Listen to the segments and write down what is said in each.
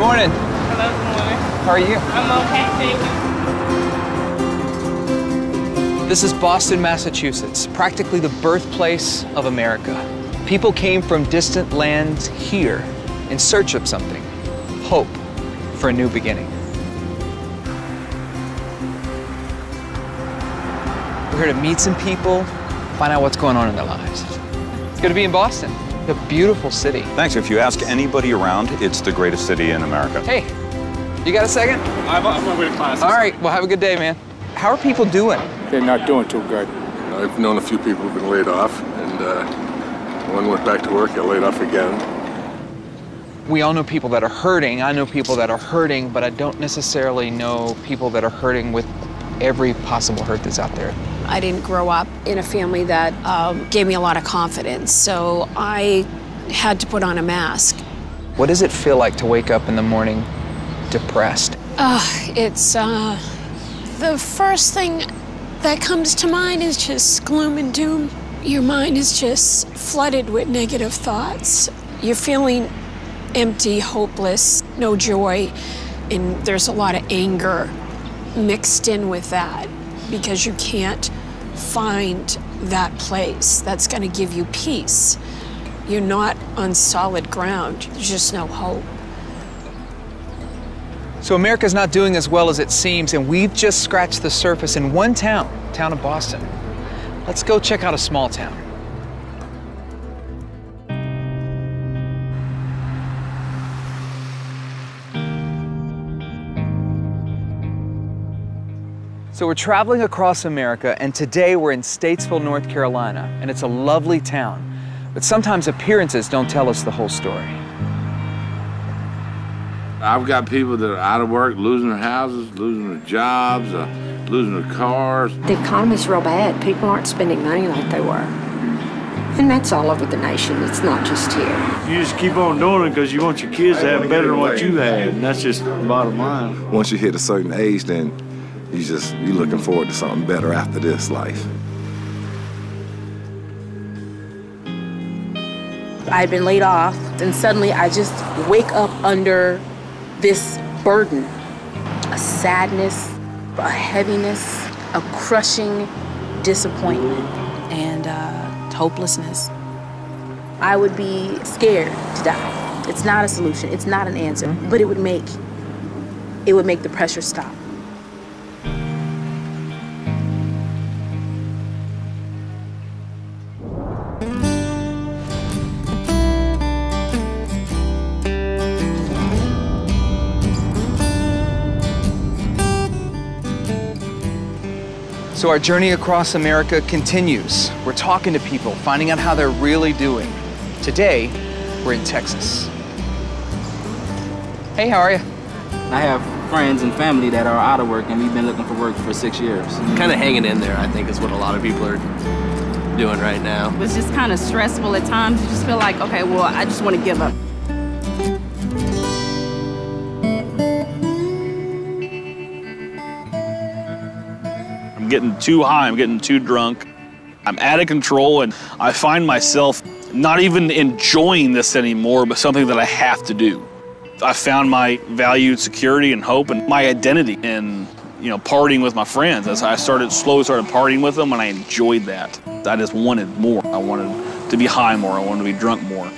morning. Hello, good morning. How are you? I'm okay, thank you. This is Boston, Massachusetts, practically the birthplace of America. People came from distant lands here in search of something, hope for a new beginning. We're here to meet some people, find out what's going on in their lives. It's good to be in Boston. It's a beautiful city. Thanks. If you ask anybody around, it's the greatest city in America. Hey, you got a second? I'm on my way to class. All right, well, have a good day, man. How are people doing? They're not doing too good. I've known a few people who've been laid off, and one went back to work, got laid off again. We all know people that are hurting. I know people that are hurting, but I don't necessarily know people that are hurting with every possible hurt that's out there. I didn't grow up in a family that gave me a lot of confidence, so I had to put on a mask. What does it feel like to wake up in the morning depressed? It's the first thing that comes to mind is just gloom and doom. Your mind is just flooded with negative thoughts. You're feeling empty, hopeless, no joy, and there's a lot of anger mixed in with that because you can't find that place that's going to give you peace. You're not on solid ground. There's just no hope. So America's not doing as well as it seems, and we've just scratched the surface in one town of Boston. Let's go check out a small town. So we're traveling across America, and today we're in Statesville, North Carolina, and it's a lovely town. But sometimes appearances don't tell us the whole story. I've got people that are out of work, losing their houses, losing their jobs, losing their cars. The economy's real bad. People aren't spending money like they were. And that's all over the nation. It's not just here. You just keep on doing it because you want your kids to have better than what you had, and that's just the bottom line. Once you hit a certain age, then you're looking forward to something better after this life. I'd been laid off, and suddenly I just wake up under this burden, a sadness, a heaviness, a crushing disappointment, and hopelessness. I would be scared to die. It's not a solution, it's not an answer, but it would make the pressure stop. So our journey across America continues. We're talking to people, finding out how they're really doing. Today, we're in Texas. Hey, how are you? I have friends and family that are out of work, and we've been looking for work for 6 years. Kind of hanging in there, I think, is what a lot of people are doing right now. It's just kind of stressful at times. You just feel like, okay, well, I just want to give up. I'm getting too high, I'm getting too drunk. I'm out of control, and I find myself not even enjoying this anymore, but something that I have to do. I found my valued security and hope and my identity in, partying with my friends. As I slowly started partying with them, and I enjoyed that. I just wanted more. I wanted to be high more. I wanted to be drunk more.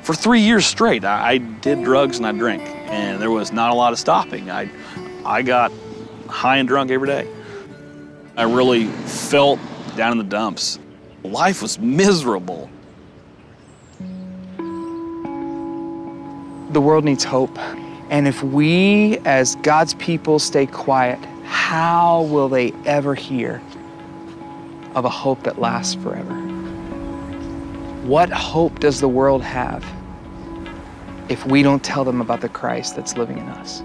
For 3 years straight, I did drugs and I drank, and there was not a lot of stopping. I got high and drunk every day. I really felt down in the dumps. Life was miserable. The world needs hope. And if we, as God's people, stay quiet, how will they ever hear of a hope that lasts forever? What hope does the world have if we don't tell them about the Christ that's living in us?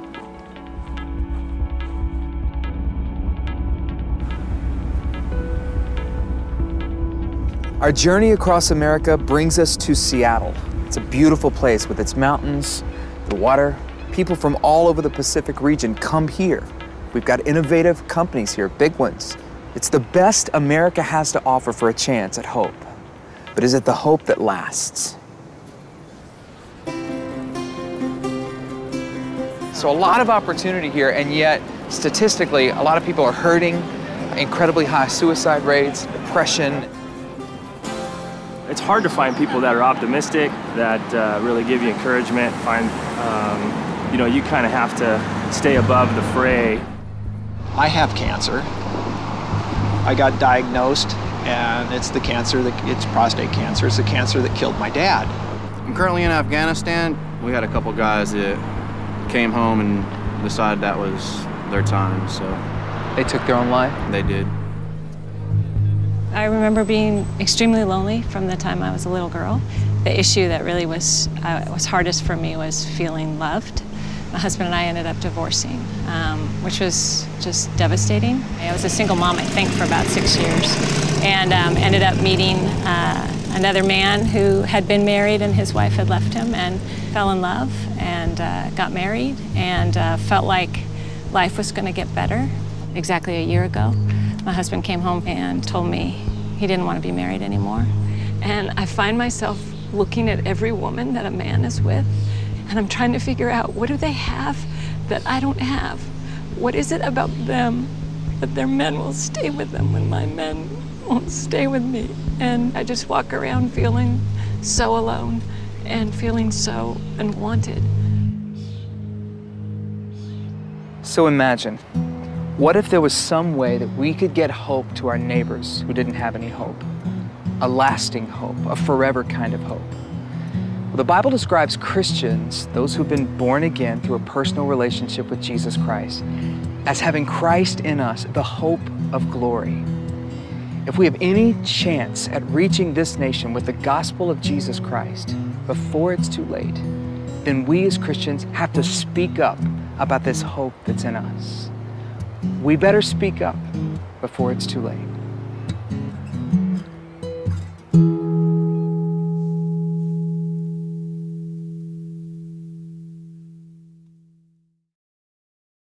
Our journey across America brings us to Seattle. It's a beautiful place with its mountains, the water. People from all over the Pacific region come here. We've got innovative companies here, big ones. It's the best America has to offer for a chance at hope. But is it the hope that lasts? So a lot of opportunity here, and yet statistically, a lot of people are hurting, incredibly high suicide rates, depression. It's hard to find people that are optimistic, that really give you encouragement. You kind of have to stay above the fray. I have cancer. I got diagnosed, and it's the cancer it's prostate cancer. It's the cancer that killed my dad. I'm currently in Afghanistan. We had a couple guys that came home and decided that was their time, so. They took their own life? They did. I remember being extremely lonely from the time I was a little girl. The issue that really was hardest for me was feeling loved. My husband and I ended up divorcing, which was just devastating. I was a single mom, I think, for about 6 years, and ended up meeting another man who had been married, and his wife had left him, and fell in love and got married, and felt like life was going to get better. Exactly a year ago, my husband came home and told me he didn't want to be married anymore. And I find myself looking at every woman that a man is with, and I'm trying to figure out, what do they have that I don't have? What is it about them that their men will stay with them when my men won't stay with me? And I just walk around feeling so alone and feeling so unwanted. So imagine, what if there was some way that we could get hope to our neighbors who didn't have any hope? A lasting hope, a forever kind of hope. Well, the Bible describes Christians, those who've been born again through a personal relationship with Jesus Christ, as having Christ in us, the hope of glory. If we have any chance at reaching this nation with the gospel of Jesus Christ before it's too late, then we as Christians have to speak up about this hope that's in us. We better speak up before it's too late.